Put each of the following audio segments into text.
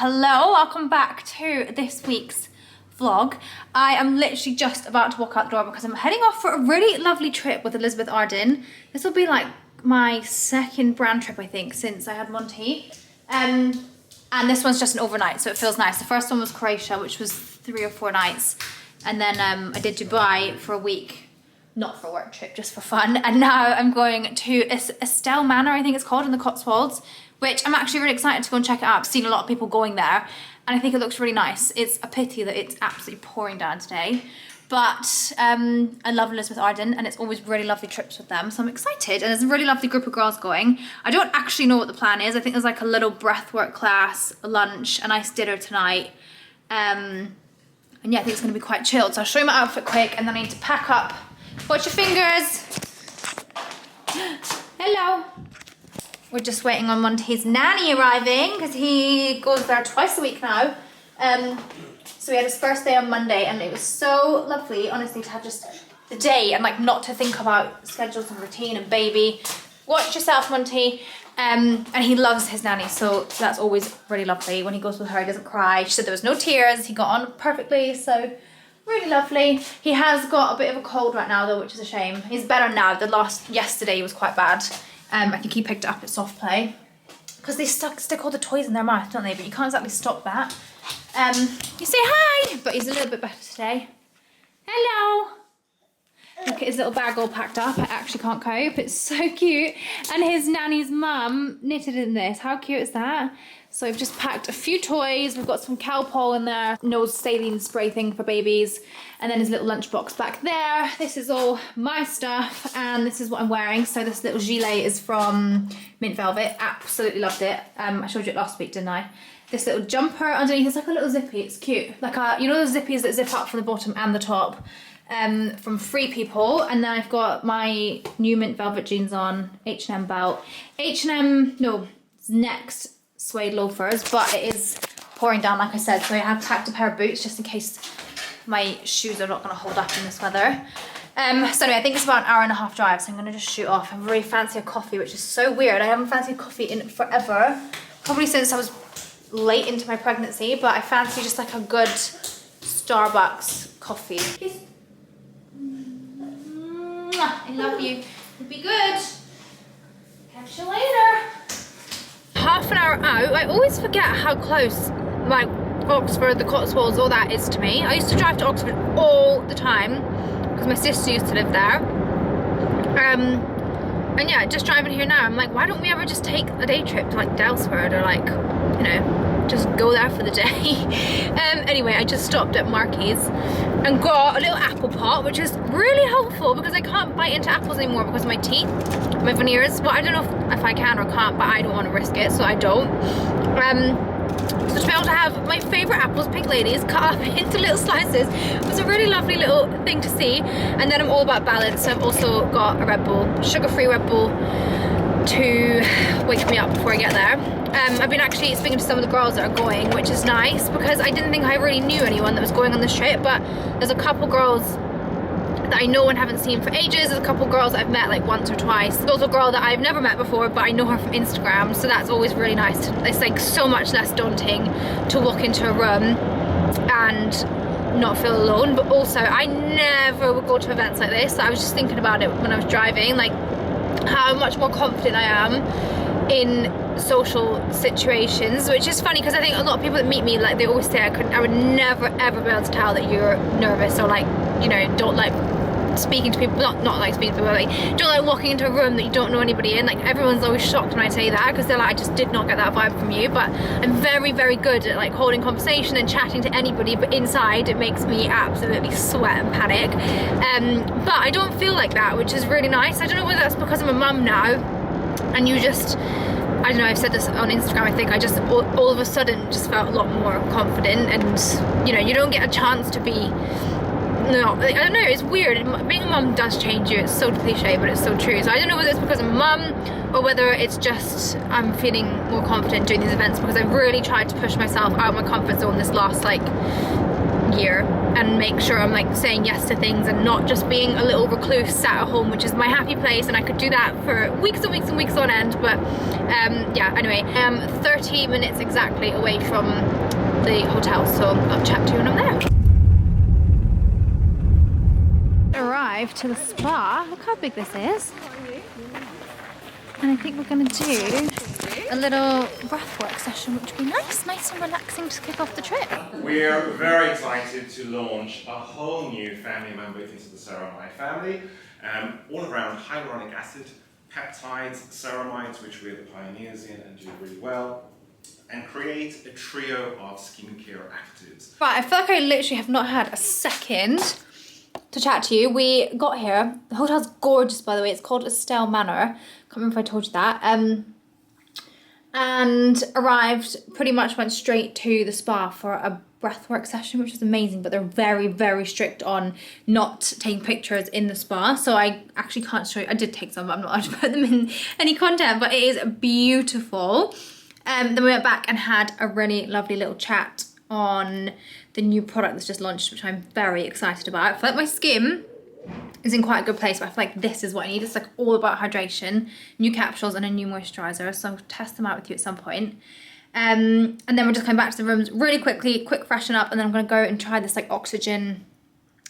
Hello, welcome back to this week's vlog. I am literally just about to walk out the door because I'm heading off for a really lovely trip with Elizabeth Arden. This will be like my second brand trip, I think, since I had Monty. And this one's just an overnight, so it feels nice. The first one was Croatia, which was 3 or 4 nights. And then I did Dubai for a week, not for a work trip, just for fun. And now I'm going to Estelle Manor, I think it's called, in the Cotswolds, which I'm actually really excited to go and check it out. I've seen a lot of people going there and I think it looks really nice. It's a pity that it's absolutely pouring down today, but I love Elizabeth Arden and it's always really lovely trips with them, so I'm excited. And there's a really lovely group of girls going. I don't actually know what the plan is. I think there's like a little breathwork class, a lunch, a nice dinner tonight. And yeah, I think it's gonna be quite chilled. So I'll show you my outfit quick and then I need to pack up. Watch your fingers. Hello. We're just waiting on Monty's nanny arriving because he goes there twice a week now. So we had his first day on Monday and it was so lovely, honestly, to have just the day and like not to think about schedules and routine and baby. Watch yourself, Monty. And he loves his nanny, so that's always really lovely. When he goes with her, he doesn't cry. She said there was no tears. He got on perfectly, so really lovely. He has got a bit of a cold right now though, which is a shame. He's better now. Yesterday was quite bad. I think he picked it up at soft play because they stick all the toys in their mouth, don't they? But you can't exactly stop that. You say hi, but he's a little bit better today. Hello. Look at his little bag all packed up. I actually can't cope. It's so cute. And his nanny's mum knitted in this. How cute is that? So we've just packed a few toys. We've got some Calpol in there, nose saline spray thing for babies, and then his little lunchbox back there. This is all my stuff, and this is what I'm wearing. So this little gilet is from Mint Velvet. Absolutely loved it. I showed you it last week, didn't I? This little jumper underneath, it's like a little zippy. It's cute. Like you know those zippies that zip up from the bottom and the top, from Free People. And then I've got my new Mint Velvet jeans on, H&M belt. No, it's Next suede loafers, but it is pouring down like I said, so I have packed a pair of boots just in case my shoes are not going to hold up in this weather. So anyway, I think it's about an 1.5 hour drive, so I'm going to just shoot off. I really fancy a coffee, which is so weird. I haven't fancied coffee in forever, probably since I was late into my pregnancy, but I fancy just like a good Starbucks coffee. I love you. It'll be good. Catch you later. Half an hour out. I always forget how close like Oxford, the Cotswolds, all that is to me. I used to drive to Oxford all the time because my sister used to live there. And yeah, just driving here now, I'm like, why don't we ever just take a day trip to like Dalesford or like, you know, just go there for the day. Anyway, I just stopped at Marky's and got a little apple pot, which is really helpful because I can't bite into apples anymore because of my teeth, my veneers. Well, I don't know if I can or can't, but I don't want to risk it, so I don't. So to be able to have my favourite apples, Pink Ladies, cut up into little slices was a really lovely little thing to see. And then I'm all about balance, so I've also got a Red Bull, sugar-free Red Bull, to wake me up before I get there. I've been actually speaking to some of the girls that are going, which is nice because I didn't think I really knew anyone that was going on this trip, but there's a couple girls that I know and haven't seen for ages. There's a couple girls that I've met like once or twice. There's also a girl that I've never met before, but I know her from Instagram, so that's always really nice. It's like so much less daunting to walk into a room and not feel alone. But also, I never would go to events like this. I was just thinking about it when I was driving, like how much more confident I am in social situations, which is funny because I think a lot of people that meet me, like they always say I would never ever be able to tell that you're nervous or like, you know, don't like speaking to people, not like speaking to people, like don't like walking into a room that you don't know anybody in. Like everyone's always shocked when I say that because they're like, I just did not get that vibe from you. But I'm very, very good at like holding conversation and chatting to anybody, but inside it makes me absolutely sweat and panic. But I don't feel like that, which is really nice. I don't know whether that's because I'm a mum now and you just, I don't know, I've said this on Instagram, I think I just all of a sudden just felt a lot more confident. And you know, you don't get a chance to be, no, I don't know, it's weird. Being a mum does change you. It's so cliche, but it's so true. So I don't know whether it's because I'm a mum or whether it's just I'm feeling more confident doing these events because I've really tried to push myself out of my comfort zone this last like year. and make sure I'm like saying yes to things and not just being a little recluse sat at home, which is my happy place, and I could do that for weeks and weeks and weeks on end. But yeah, anyway, I am 30 minutes exactly away from the hotel, so I'll chat to you when I'm there. Arrived to the spa. Look how big this is. And I think we're going to do a little breathwork session, which would be nice and relaxing to kick off the trip. We're very excited to launch a whole new family member into the ceramide family, all around hyaluronic acid, peptides, ceramides, which we're the pioneers in and do really well, and create a trio of skincare actives. Right, I feel like I literally have not had a second to chat to you. We got here. The hotel's gorgeous, by the way. It's called Estelle Manor. Can't remember if I told you that. And arrived, pretty much went straight to the spa for a breathwork session, which was amazing, but they're very, very strict on not taking pictures in the spa. So I actually can't show you. I did take some, but I'm not allowed to put them in any content, but it is beautiful. Then we went back and had a really lovely little chat on the new product that's just launched, which I'm very excited about. I feel like my skin is in quite a good place, but I feel like this is what I need. It's like all about hydration, new capsules and a new moisturizer. So I'll test them out with you at some point. And then we're just coming back to the rooms really quickly, quick freshen up, and then I'm gonna go and try this like oxygen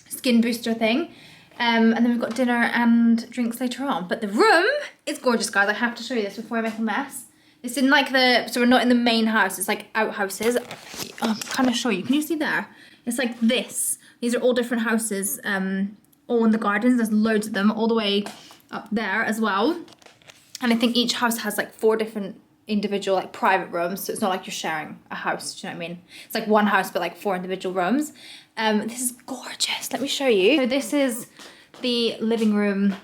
skin booster thing. And then we've got dinner and drinks later on. But the room is gorgeous, guys. I have to show you this before I make a mess. It's in like so we're not in the main house, it's like outhouses. I'll kind of show you. Can you see there? It's like this. These are all different houses, all in the gardens. There's loads of them all the way up there as well. And I think each house has like 4 different individual like private rooms, so it's not like you're sharing a house, do you know what I mean? It's like one house but like 4 individual rooms. This is gorgeous. Let me show you. So this is the living room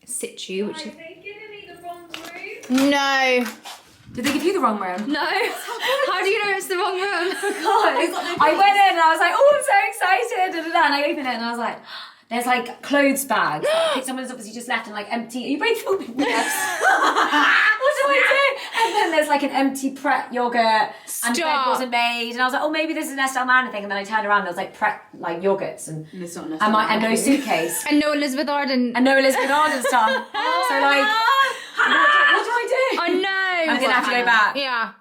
situ, which is... Have they given me the wrong room? No. Did they give you the wrong room? No. How do you know it's the wrong room? Because I went in and I was like, oh, I'm so excited, and I opened it and I was like, there's like clothes bags. Someone's obviously just left and like empty. Are you both filming me? Yes. What do I do? And then there's like an empty Pret yogurt. And the bed wasn't made. And I was like, oh, maybe this is an Estelle Manor thing. And then I turned around and there was like Pret like yogurts and it's not an and no suitcase. And no Elizabeth Arden. And no Elizabeth Arden stuff. So like, what do I do? I know. I'm gonna have to go back. Yeah.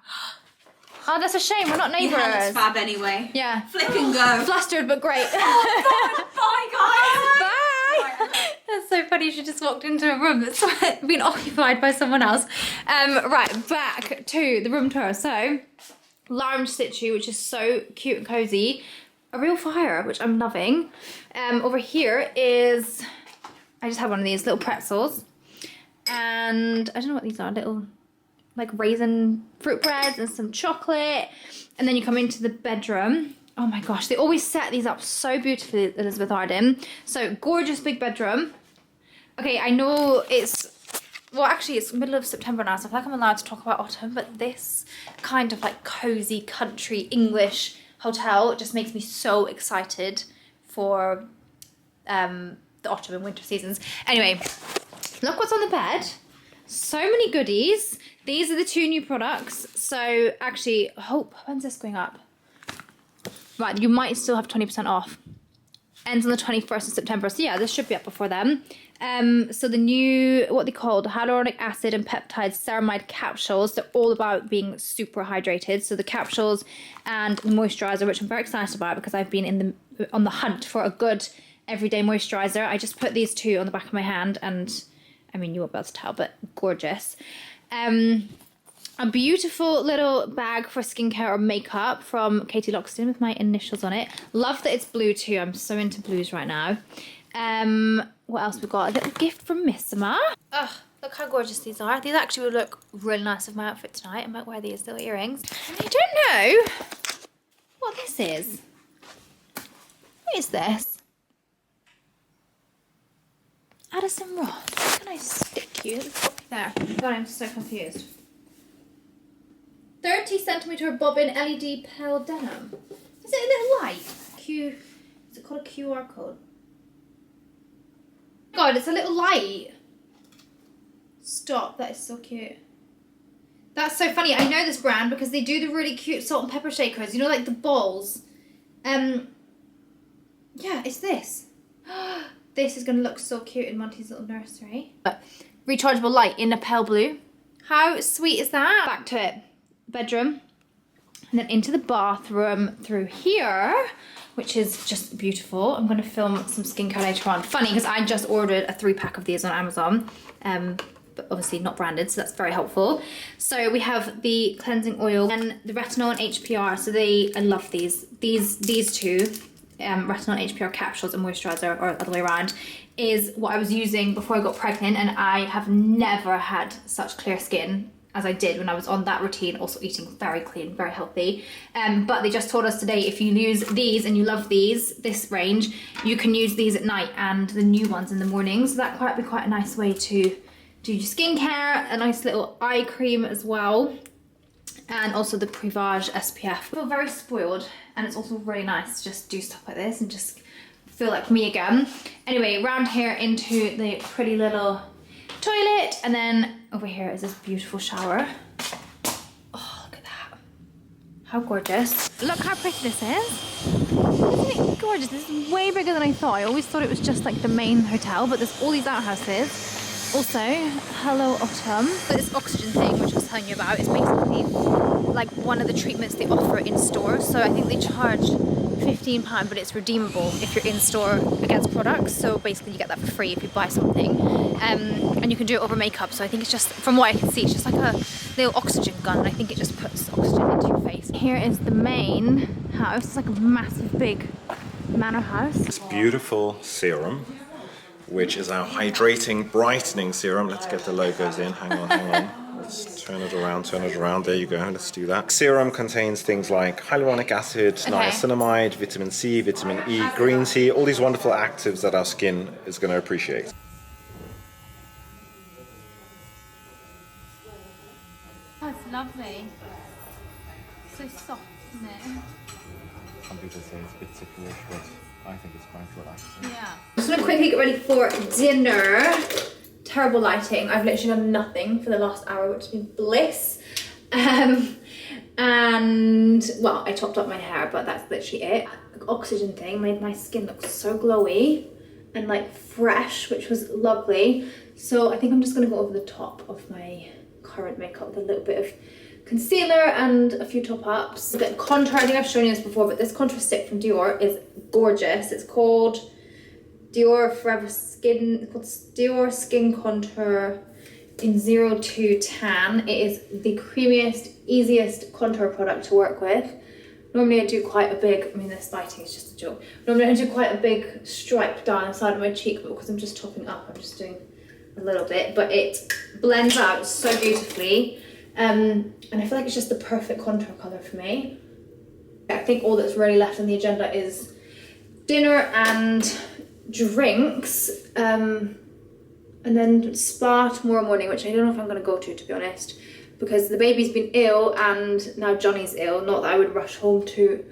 Oh, that's a shame. We're not neighbours. Yeah, that's fab anyway. Yeah. Flip and go. Flustered, but great. Bye, guys. Bye. That's so funny. She just walked into a room that's been occupied by someone else. Right, back to the room tour. So, lounge situ, which is so cute and cozy. A real fire, which I'm loving. Over here is, I just had one of these little pretzels. And I don't know what these are, little like raisin fruit breads and some chocolate. And then you come into the bedroom. Oh my gosh, they always set these up so beautifully, Elizabeth Arden. So gorgeous big bedroom. Okay, I know it's, well actually it's middle of September now, so I feel like I'm allowed to talk about autumn, but this kind of like cozy country English hotel just makes me so excited for the autumn and winter seasons. Anyway, look what's on the bed. So many goodies. These are the 2 new products. So actually, hope, when's this going up? Right, you might still have 20% off. Ends on the 21st of September. So yeah, this should be up before then. So the new, what they called hyaluronic acid and peptides ceramide capsules. They're all about being super hydrated. So the capsules and the moisturizer, which I'm very excited about because I've been on the hunt for a good everyday moisturizer. I just put these 2 on the back of my hand, and I mean, you won't be able to tell, but gorgeous. A beautiful little bag for skincare or makeup from Katie Loxton with my initials on it. Love that it's blue too. I'm so into blues right now. What else we got? A little gift from Missima. Ugh, look how gorgeous these are. These actually would look really nice with my outfit tonight. I might wear these little earrings. And I don't know what this is. What is this? Addison Ross. How can I stick you? There. God, I'm so confused. 30cm bobbin LED pearl denim. Is it a little light? Is it called a QR code? God, it's a little light. Stop, that is so cute. That's so funny. I know this brand because they do the really cute salt and pepper shakers. You know, like the balls. Yeah, it's this. This is gonna look so cute in Monty's little nursery. Rechargeable light in a pale blue. How sweet is that? Back to it. Bedroom. And then into the bathroom through here, which is just beautiful. I'm gonna film some skincare later on. Funny, because I just ordered a 3-pack of these on Amazon. But obviously not branded, so that's very helpful. So we have the cleansing oil and the retinol and HPR. So I love these. These two, retinol and HPR capsules and moisturizer, or other way around, is what I was using before I got pregnant, and I have never had such clear skin as I did when I was on that routine, also eating very clean, very healthy. But they just told us today, if you use these and you love this range, you can use these at night and the new ones in the morning. So that might be quite a nice way to do your skincare. A nice little eye cream as well. And also the Privage SPF. I feel very spoiled, and it's also really nice to just do stuff like this and just feel like me again. Anyway, round here into the pretty little toilet, and then over here is this beautiful shower. Oh, look at that. How gorgeous. Look how pretty this is. Isn't it gorgeous? This is way bigger than I thought. I always thought it was just like the main hotel, but there's all these outhouses. Also, hello autumn. But this oxygen thing, which I was telling you about, is basically like one of the treatments they offer in store. So I think they charge £15, but it's redeemable if you're in store against products. So basically you get that for free if you buy something. And you can do it over makeup. So I think it's just, from what I can see, it's just like a little oxygen gun. I think it just puts oxygen into your face. Here is the main house. It's like a massive big manor house. This beautiful serum, which is our hydrating, brightening serum. Let's get the logos in. Hang on. Let's turn it around. There you go. Let's do that. Serum contains things like hyaluronic acid, niacinamide, vitamin C, vitamin E, green tea, all these wonderful actives that our skin is going to appreciate. Oh, it's lovely. So soft, isn't it? Some people say it's a bit ticklish, but I think it's quite relaxing. Yeah. I'm just gonna quickly get ready for dinner. Terrible lighting. I've literally done nothing for the last hour, which has been bliss. And well, I topped up my hair, but that's literally it. The oxygen thing made my skin look so glowy and like fresh, which was lovely. So I think I'm just gonna go over the top of my current makeup with a little bit of concealer and a few top ups. The contour, I think I've shown you this before, but this contour stick from Dior is gorgeous. It's called Dior Forever Skin, it's called Dior Skin Contour in 02 Tan. It is the creamiest, easiest contour product to work with. Normally I do quite a big, I mean this lighting is just a joke. Normally I do quite a big stripe down the side of my cheek, but because I'm just topping up, I'm just doing a little bit, but it blends out so beautifully. And I feel like it's just the perfect contour colour for me. I think all that's really left on the agenda is dinner and drinks, and then spa tomorrow morning, which I don't know if I'm going to go to be honest, because the baby's been ill and now Johnny's ill. Not that I would rush home to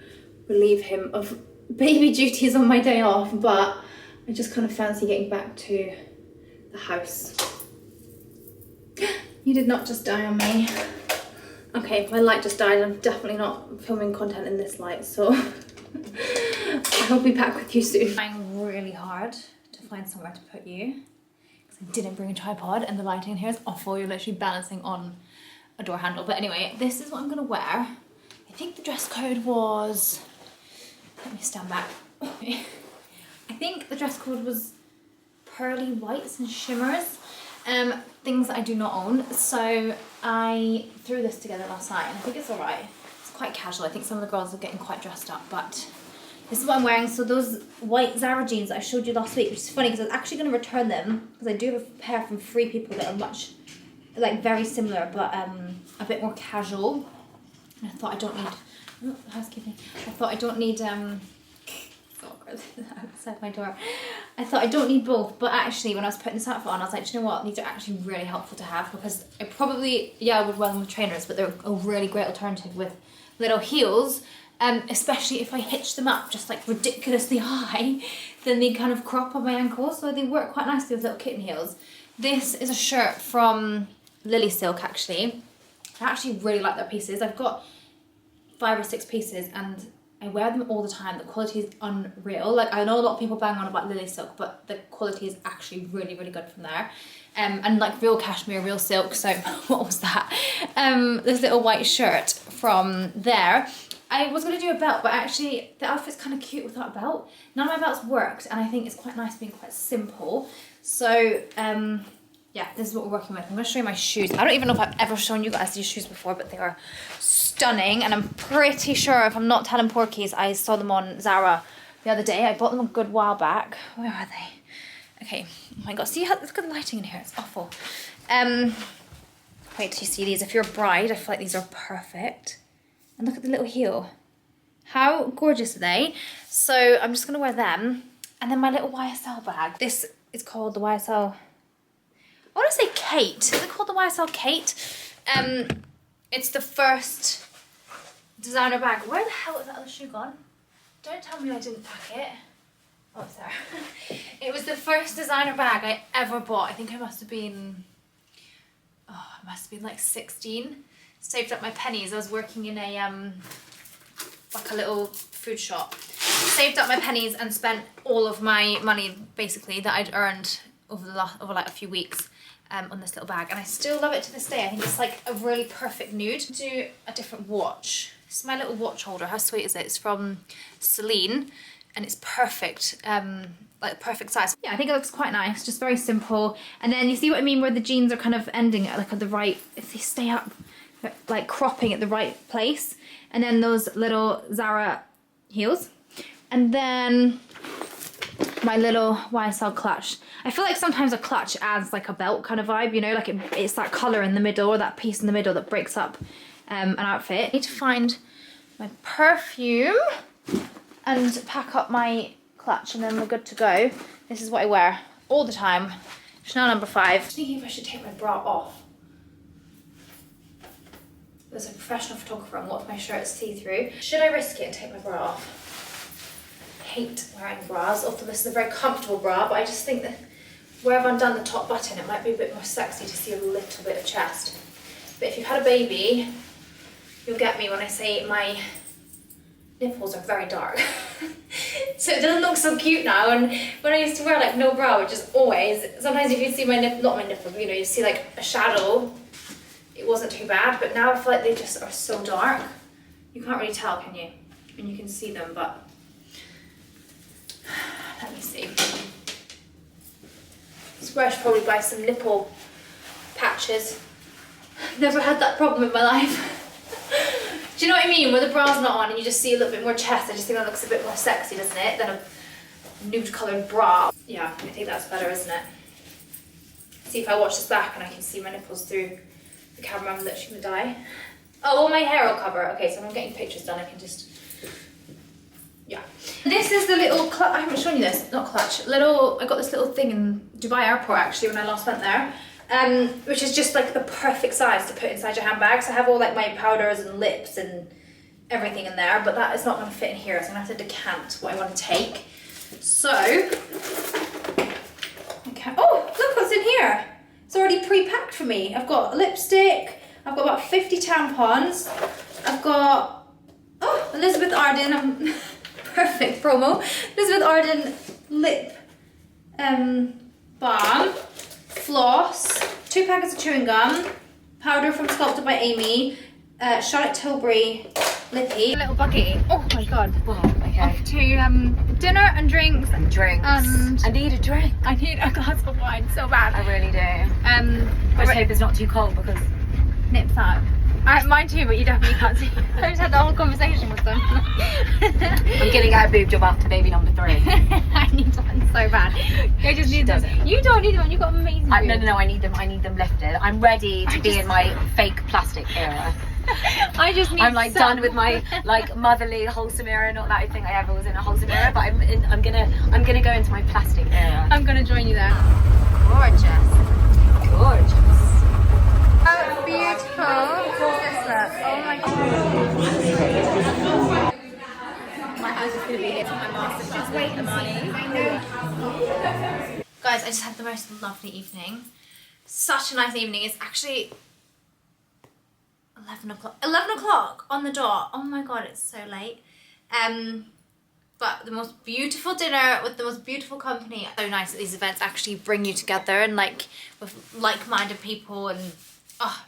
relieve him of baby duties on my day off, but I just kind of fancy getting back to the house. You did not just die on me. Okay, my light just died. I'm definitely not filming content in this light, so I'll be back with you soon. I'm trying really hard to find somewhere to put you, because I didn't bring a tripod and the lighting in here is awful. You're literally balancing on a door handle. But anyway, this is what I'm gonna wear. I think the dress code was, let me stand back. I think the dress code was pearly whites and shimmers. Things that I do not own. So I threw this together last night and I think it's all right. It's quite casual. I think some of the girls are getting quite dressed up, but this is what I'm wearing. So those white Zara jeans that I showed you last week, which is funny because I was actually going to return them because I do have a pair from Free People that are much, like very similar, but a bit more casual. And I thought I don't need, housekeeping. I thought I don't need, outside my door. I thought I don't need both, but actually when I was putting this outfit on, I was like, do you know what? These are actually really helpful to have, because I probably, I would wear them with trainers, but they're a really great alternative with little heels, especially if I hitch them up just like ridiculously high, then they kind of crop on my ankles, so they work quite nicely with little kitten heels. This is a shirt from Lily Silk actually. I actually really like their pieces. I've got 5 or 6 pieces and I wear them all the time. The quality is unreal. Like, I know a lot of people bang on about Lily Silk, but the quality is actually really, really good from there. And like real cashmere, real silk. So what was that? This little white shirt from there. I was gonna do a belt, but actually the outfit's kind of cute without a belt. None of my belts worked, and I think it's quite nice being quite simple. So yeah, this is what we're working with. I'm gonna show you my shoes. I don't even know if I've ever shown you guys these shoes before, but they are stunning, and I'm pretty sure, if I'm not telling porkies, I saw them on Zara the other day. I bought them a good while back. Where are they? Okay, oh my god, see how, look at the lighting in here, it's awful. Wait till you see these. If you're a bride, I feel like these are perfect. And look at the little heel. How gorgeous are they? So I'm just gonna wear them. And then my little YSL bag. This is called the YSL, I wanna say Kate. Is it called the YSL Kate? It's the first designer bag. Where the hell is that other shoe gone? Don't tell me I didn't pack it. Oh, it's there. It was the first designer bag I ever bought. I think I must have been, like 16. Saved up my pennies. I was working in a, like a little food shop. Saved up my pennies and spent all of my money, basically, that I'd earned over like a few weeks on this little bag. And I still love it to this day. I think it's like a really perfect nude. Do a different watch. This is my little watch holder. How sweet is it? It's from Celine. And it's perfect, like perfect size. Yeah, I think it looks quite nice, just very simple. And then you see what I mean, where the jeans are kind of ending at like at the right, if they stay up, like cropping at the right place. And then those little Zara heels. And then my little YSL clutch. I feel like sometimes a clutch adds like a belt kind of vibe, you know, like it's that colour in the middle or that piece in the middle that breaks up an outfit. I need to find my perfume and pack up my clutch, and then we're good to go. This is what I wear all the time. Chanel number 5. I'm thinking if I should take my bra off. There's a professional photographer and what if my shirt's see-through? Should I risk it and take my bra off? I hate wearing bras, although this is a very comfortable bra, but I just think that where I've undone the top button, it might be a bit more sexy to see a little bit of chest. But if you've had a baby, you'll get me when I say my nipples are very dark. So it doesn't look so cute now, and when I used to wear like no bra, which is always, sometimes if you see my nipple, not my nipple, but you know, you see like a shadow, it wasn't too bad, but now I feel like they just are so dark. You can't really tell, can you? And you can see them, but let me see. Swear I should probably buy some nipple patches. Never had that problem in my life. Do you know what I mean? Where the bra's not on and you just see a little bit more chest, I just think that looks a bit more sexy, doesn't it? Than a nude coloured bra. Yeah, I think that's better, isn't it? See if I watch this back and I can see my nipples through the camera, I'm literally gonna die. Oh, well, my hair will cover. Okay, so when I'm getting pictures done, I can just, yeah. This is the little clutch, I haven't shown you this, not clutch. I got this little thing in Dubai airport actually when I last went there. Which is just like the perfect size to put inside your handbag. So I have all like my powders and lips and everything in there, but that is not going to fit in here, so I'm going to have to decant what I want to take. So, okay. Oh, look what's in here. It's already pre-packed for me. I've got lipstick, I've got about 50 tampons, I've got, oh, Elizabeth Arden, perfect promo, Elizabeth Arden lip balm, floss, 2 packets of chewing gum, powder from Sculpted by Amy, Charlotte Tilbury lippy. A little buggy. Oh my god. Wow, okay. Off to dinner and drinks. And drinks. And I need a drink. I need a glass of wine so bad. I really do. I just hope it's not too cold because nips out. Mine too, but you definitely can't see. I just had the whole conversation with them. I'm gonna get a boob job after baby number 3. I need one so bad. I just need them. You don't need one. You've got amazing boobs. No, I need them. I need them lifted. I'm ready to be in my fake plastic era. I just need. I'm like done with my like motherly wholesome era. Not that I think I ever was in a wholesome era, but I'm gonna go into my plastic era. I'm gonna join you there. Gorgeous. Gorgeous. How beautiful does this look? Oh my god. My house is gonna be here for my master's. Just wait, Amani. Guys, I just had the most lovely evening. Such a nice evening. It's actually 11 o'clock. 11 o'clock on the dot. Oh my god, it's so late. But the most beautiful dinner with the most beautiful company. So nice that these events actually bring you together and like with like-minded people, and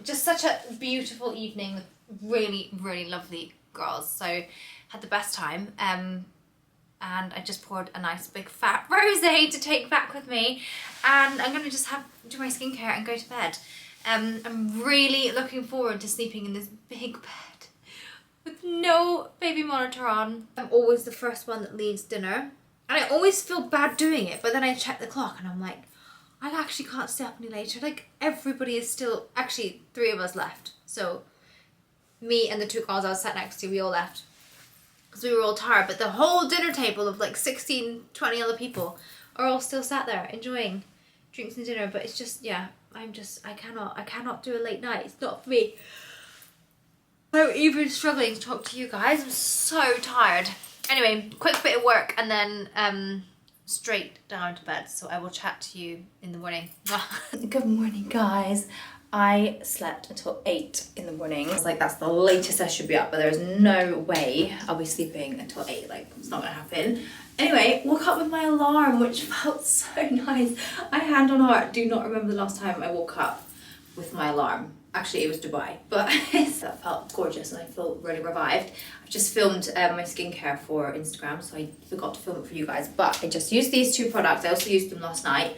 just such a beautiful evening with really, really lovely girls. So had the best time. And I just poured a nice big fat rosé to take back with me, and I'm gonna just do my skincare and go to bed. I'm really looking forward to sleeping in this big bed with no baby monitor on. I'm always the first one that leaves dinner, and I always feel bad doing it, but then I check the clock and I'm like, I actually can't stay up any later. Like, everybody is still, actually 3 of us left. So me and the 2 girls I was sat next to, we all left because we were all tired, but the whole dinner table of like 16, 20 other people are all still sat there enjoying drinks and dinner. But it's just, yeah, I cannot do a late night. It's not for me. I'm even struggling to talk to you guys. I'm so tired. Anyway, quick bit of work and then straight down to bed. So I will chat to you in the morning. Good morning, guys. I slept until 8 in the morning. I was like, that's the latest I should be up, but there's no way I'll be sleeping until 8. Like, it's not gonna happen. Anyway, woke up with my alarm, which felt so nice. I, hand on heart, do not remember the last time I woke up with my alarm. Actually, it was Dubai, but that felt gorgeous and I feel really revived. I've just filmed my skincare for Instagram, so I forgot to film it for you guys, but I just used these 2 products. I also used them last night.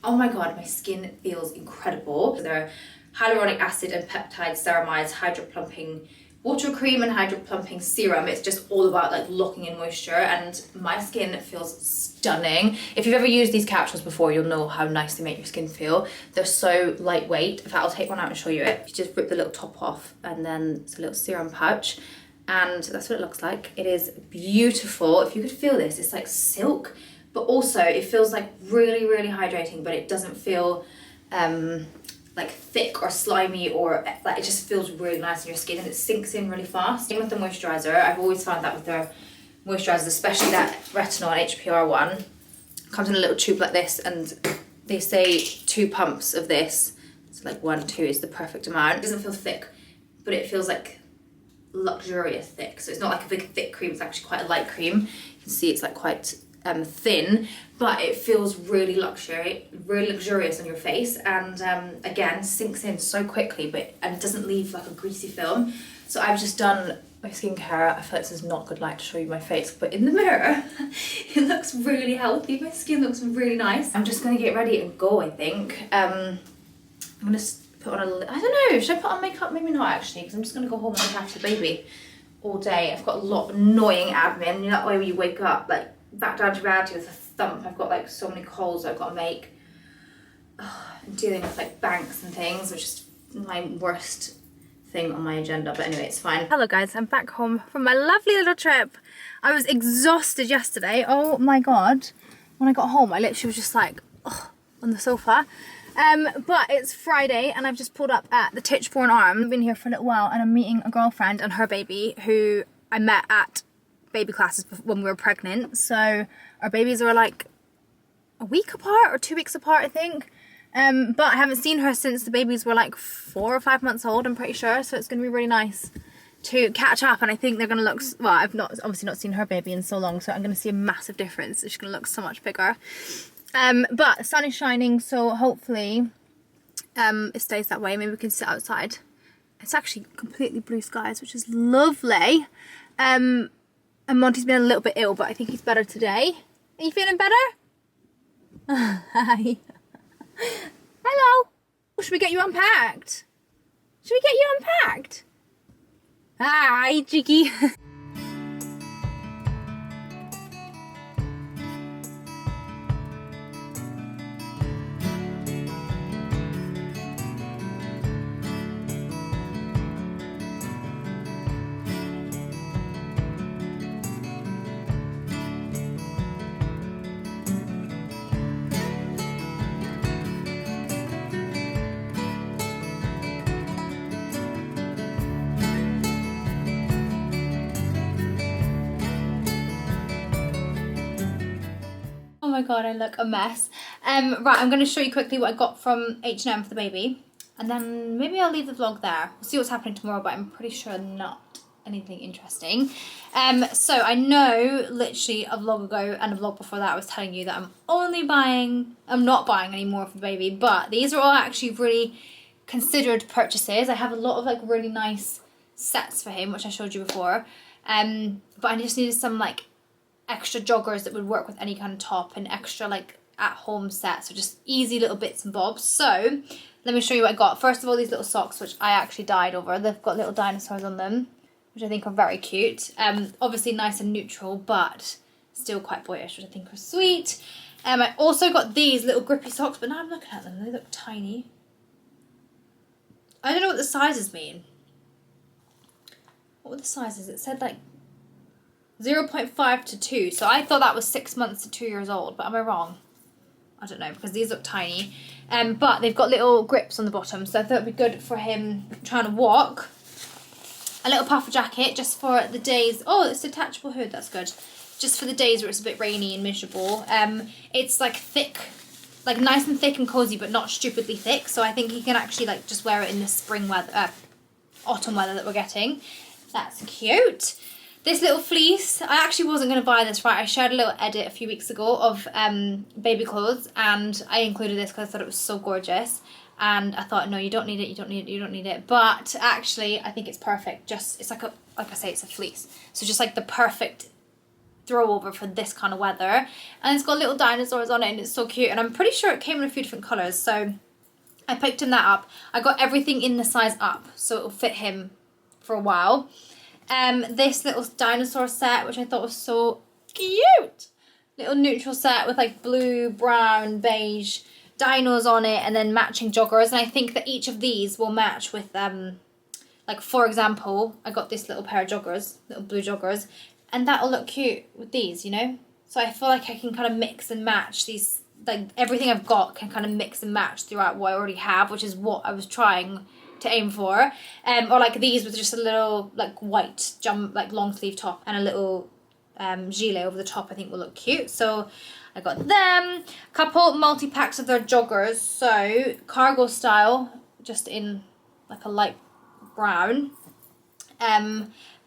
Oh my god, my skin feels incredible. They're hyaluronic acid and peptide ceramides, hydro plumping water cream and hydro plumping serum. It's just all about like locking in moisture, and my skin feels stunning. If you've ever used these capsules before, you'll know how nice they make your skin feel. They're so lightweight. In fact, I'll take one out and show you it. You just rip the little top off, and then it's a little serum pouch, and that's what it looks like. It is beautiful. If you could feel this, it's like silk, but also it feels like really, really hydrating, but it doesn't feel like thick or slimy, or like, it just feels really nice in your skin and it sinks in really fast. Same with the moisturiser. I've always found that with their moisturisers, especially that retinol HPR one, comes in a little tube like this, and they say 2 pumps of this, so like 1, 2 is the perfect amount. It doesn't feel thick, but it feels like luxurious thick. So it's not like a big thick cream, it's actually quite a light cream. You can see it's like quite thin, but it feels really luxurious on your face, and again sinks in so quickly, and it doesn't leave like a greasy film. So I've just done my skincare. I feel like this is not good light to show you my face, but in the mirror it looks really healthy. My skin looks really nice. I'm just gonna get ready and go, I think. I'm gonna put on I don't know, should I put on makeup? Maybe not actually, because I'm just gonna go home and look after the baby all day. I've got a lot of annoying admin. You know that way when you wake up like back down to reality with a thump. I've got like so many calls I've got to make. I'm dealing with like banks and things, which is my worst thing on my agenda, but anyway, it's fine. Hello guys, I'm back home from my lovely little trip. I was exhausted yesterday. Oh my god. When I got home, I literally was just like, on the sofa. But it's Friday and I've just pulled up at the Titchbourne Arm. I've been here for a little while and I'm meeting a girlfriend and her baby who I met at baby classes when we were pregnant. So our babies are like a week apart or 2 weeks apart, I think. But I haven't seen her since the babies were like 4 or 5 months old, I'm pretty sure. So it's going to be really nice to catch up, and I think they're going to look, well, I've obviously not seen her baby in so long, so I'm going to see a massive difference. She's going to look so much bigger. But the sun is shining, so hopefully it stays that way. Maybe we can sit outside. It's actually completely blue skies, which is lovely. And Monty's been a little bit ill, but I think he's better today. Are you feeling better? Hi. Hello. Should we get you unpacked? Should we get you unpacked? Hi, Jiggy. Oh my god, I look a mess. Right, I'm going to show you quickly what I got from H&M for the baby. And then maybe I'll leave the vlog there. We'll see what's happening tomorrow, but I'm pretty sure not anything interesting. So I know literally a vlog ago and a vlog before that I was telling you that I'm not buying any more for the baby, but these are all actually really considered purchases. I have a lot of like really nice sets for him, which I showed you before. But I just needed some like extra joggers that would work with any kind of top, and extra like at home sets, so just easy little bits and bobs. So let me show you what I got. First of all, these little socks, which I actually died over. They've got little dinosaurs on them, which I think are very cute. Obviously nice and neutral, but still quite boyish, which I think are sweet. I also got these little grippy socks, but now I'm looking at them, they look tiny. I don't know what the sizes mean. What were the sizes? It said like 0.5 to 2, so I thought that was 6 months to 2 years old, but am I wrong? I don't know, because these look tiny. But they've got little grips on the bottom, so I thought it'd be good for him trying to walk. A little puffer jacket just for the days. Oh, it's detachable hood, that's good. Just for the days where it's a bit rainy and miserable. It's like thick, like nice and thick and cozy, but not stupidly thick. So I think he can actually like just wear it in the spring weather, autumn weather that we're getting. That's cute. This little fleece, I actually wasn't going to buy this, right? I shared a little edit a few weeks ago of baby clothes, and I included this because I thought it was so gorgeous. And I thought, no, you don't need it, you don't need it, you don't need it. But actually, I think it's perfect. Just, it's like I say, it's a fleece. So just like the perfect throw over for this kind of weather. And it's got little dinosaurs on it, and it's so cute. And I'm pretty sure it came in a few different colours. So I picked him that up. I got everything in the size up, so it'll fit him for a while. This little dinosaur set, which I thought was so cute. Little neutral set with like blue, brown, beige dinos on it, and then matching joggers. And I think that each of these will match with, like for example, I got this little pair of joggers, little blue joggers, and that'll look cute with these, you know? So I feel like I can kind of mix and match these, like everything I've got can kind of mix and match throughout what I already have, which is what I was trying to aim for. Or like these with just a little like white like long sleeve top and a little gilet over the top, I think will look cute. So I got them. A couple multi-packs of their joggers, so cargo style, just in like a light brown.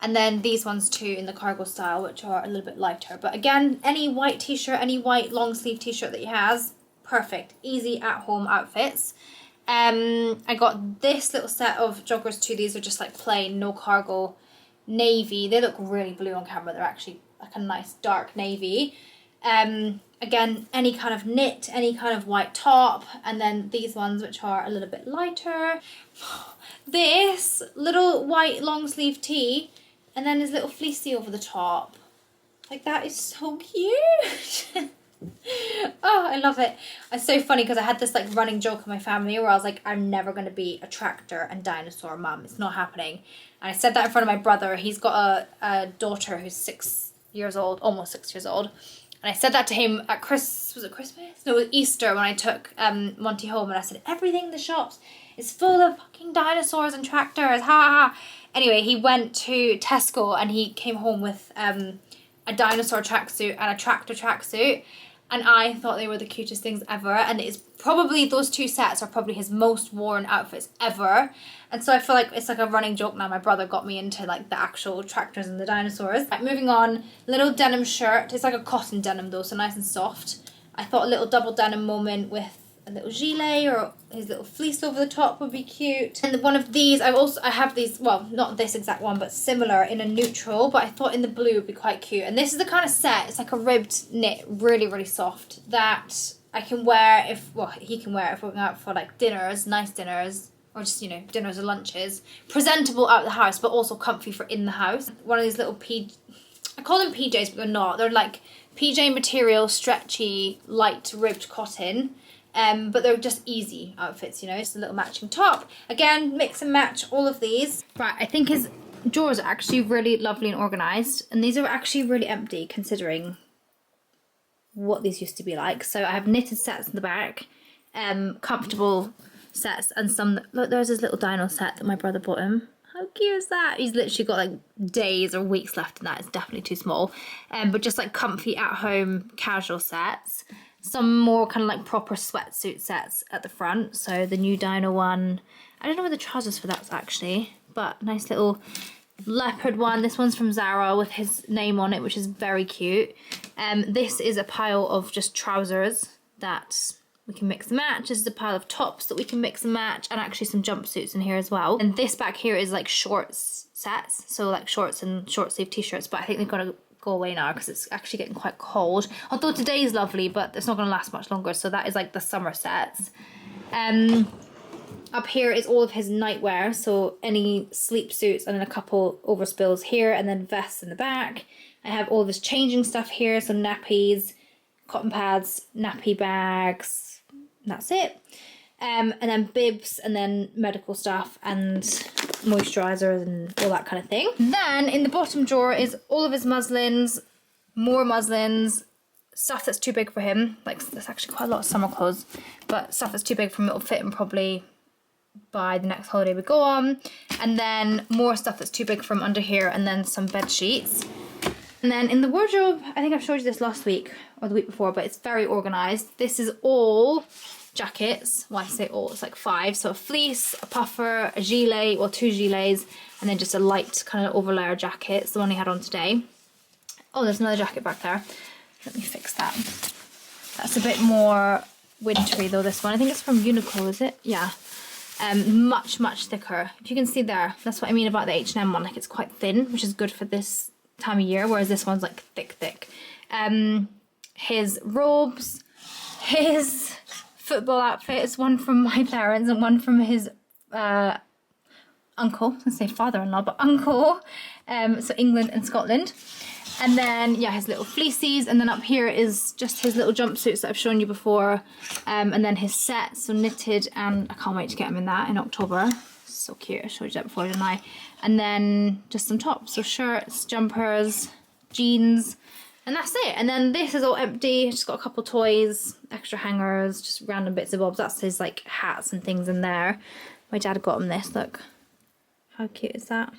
And then these ones too in the cargo style, which are a little bit lighter. But again, any white t-shirt, any white long sleeve t-shirt that he has, perfect, easy at home outfits. I got this little set of joggers too. These are just like plain, no cargo, navy. They look really blue on camera. They're actually like a nice dark navy. Again, any kind of knit, any kind of white top. And then these ones, which are a little bit lighter. This little white long sleeve tee. And then his little fleecy over the top. Like, that is so cute. Oh, I love it. It's so funny because I had this like running joke in my family where I was like, I'm never going to be a tractor and dinosaur mum. It's not happening. And I said that in front of my brother. He's got a daughter who's 6 years old, almost 6 years old. And I said that to him at was it Christmas? No, it was Easter when I took Monty home, and I said, everything in the shops is full of fucking dinosaurs and tractors, ha ha. Anyway, he went to Tesco and he came home with a dinosaur tracksuit and a tractor tracksuit. And I thought they were the cutest things ever. And it's probably, those two sets are probably his most worn outfits ever. And so I feel like it's like a running joke now. My brother got me into like the actual tractors and the dinosaurs. Right, moving on, little denim shirt. It's like a cotton denim though, so nice and soft. I thought a little double denim moment with a little gilet or his little fleece over the top would be cute. And one of these, I have these, well, not this exact one, but similar in a neutral, but I thought in the blue would be quite cute. And this is the kind of set, it's like a ribbed knit, really, really soft, that I can wear if, well, he can wear if we're going out for like dinners, nice dinners, or just, you know, dinners or lunches. Presentable out of the house, but also comfy for in the house. One of these little I call them PJs, but they're not. They're like PJ material, stretchy, light ribbed cotton. But they're just easy outfits, you know, just a little matching top. Again, mix and match all of these. Right, I think his drawers are actually really lovely and organised. And these are actually really empty considering what these used to be like. So I have knitted sets in the back, comfortable sets, and some, look, there's his little dino set that my brother bought him. How cute is that? He's literally got like days or weeks left in that. It's definitely too small. But just like comfy at home casual sets. Some more kind of like proper sweatsuit sets at the front. So the new dino one. I don't know where the trousers for that's actually, but nice little leopard one. This one's from Zara with his name on it, which is very cute. This is a pile of just trousers that we can mix and match. This is a pile of tops that we can mix and match, and actually some jumpsuits in here as well. And this back here is like shorts sets, so like shorts and short sleeve t-shirts, but I think they've got to go away now because it's actually getting quite cold. Although today is lovely, but it's not going to last much longer, so that is like the summer sets. Up here is all of his nightwear, so any sleep suits and then a couple overspills here, and then vests in the back. I have all of his changing stuff here, so nappies, cotton pads, nappy bags, that's it. And then bibs, and then medical stuff and moisturisers and all that kind of thing. Then in the bottom drawer is all of his muslins, more muslins, stuff that's too big for him. Like, there's actually quite a lot of summer clothes, but stuff that's too big for him, it'll fit him probably by the next holiday we go on. And then more stuff that's too big for him under here, and then some bed sheets. And then in the wardrobe, I think I've showed you this last week or the week before, but it's very organised. This is all jackets. Well, I say all, it's like 5. So a fleece, a puffer, a gilet, well 2 gilets, and then just a light kind of overlayer jacket. It's the one he had on today. Oh, there's another jacket back there. Let me fix that. That's a bit more wintry though, this one. I think it's from Uniqlo, is it? Yeah. Much thicker. If you can see there, that's what I mean about the H&M one. Like, it's quite thin, which is good for this time of year, whereas this one's like thick. His robes, his football outfits, one from my parents and one from his uncle. I was gonna say father-in-law, but uncle. So England and Scotland. And then, yeah, his little fleecies. And then up here is just his little jumpsuits that I've shown you before. And then his set, so knitted, and I can't wait to get him in that in October. So cute, I showed you that before, didn't I? And then just some tops, so shirts, jumpers, jeans, and that's it. And then this is all empty, just got a couple toys, extra hangers, just random bits and bobs. That's his like hats and things in there. My dad got him this, look. How cute is that?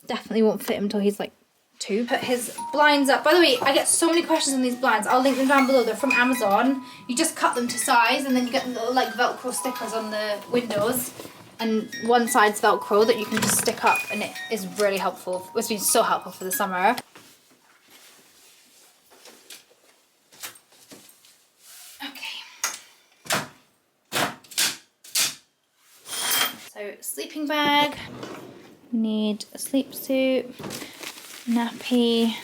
Definitely won't fit him until he's like 2. Put his blinds up. By the way, I get so many questions on these blinds. I'll link them down below. They're from Amazon. You just cut them to size, and then you get the little like Velcro stickers on the windows. And one side's Velcro that you can just stick up, and it is really helpful. It's been so helpful for the summer. Okay. So, sleeping bag. We need a sleep suit, nappy,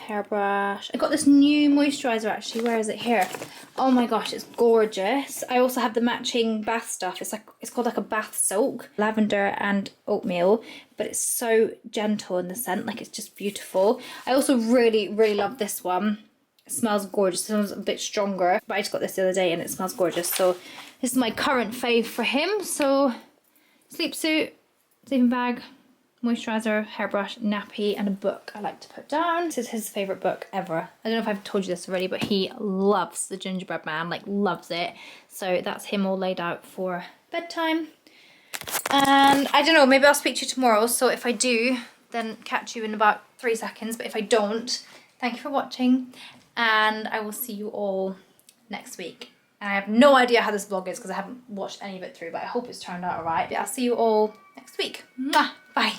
hairbrush. I got this new moisturiser actually. Where is it? Here. Oh my gosh, it's gorgeous. I also have the matching bath stuff. It's called like a bath soak, lavender and oatmeal, but it's so gentle in the scent, like it's just beautiful. I also really love this one. It smells gorgeous. It smells a bit stronger, but I just got this the other day and it smells gorgeous. So this is my current fave for him. So sleep suit, sleeping bag, moisturiser, hairbrush, nappy, and a book I like to put down. This is his favourite book ever. I don't know if I've told you this already, but he loves The Gingerbread Man, like loves it. So that's him all laid out for bedtime. And I don't know, maybe I'll speak to you tomorrow. So if I do, then catch you in about 3 seconds. But if I don't, thank you for watching. And I will see you all next week. And I have no idea how this vlog is because I haven't watched any of it through, but I hope it's turned out alright. But I'll see you all next week. Mwah! Bye.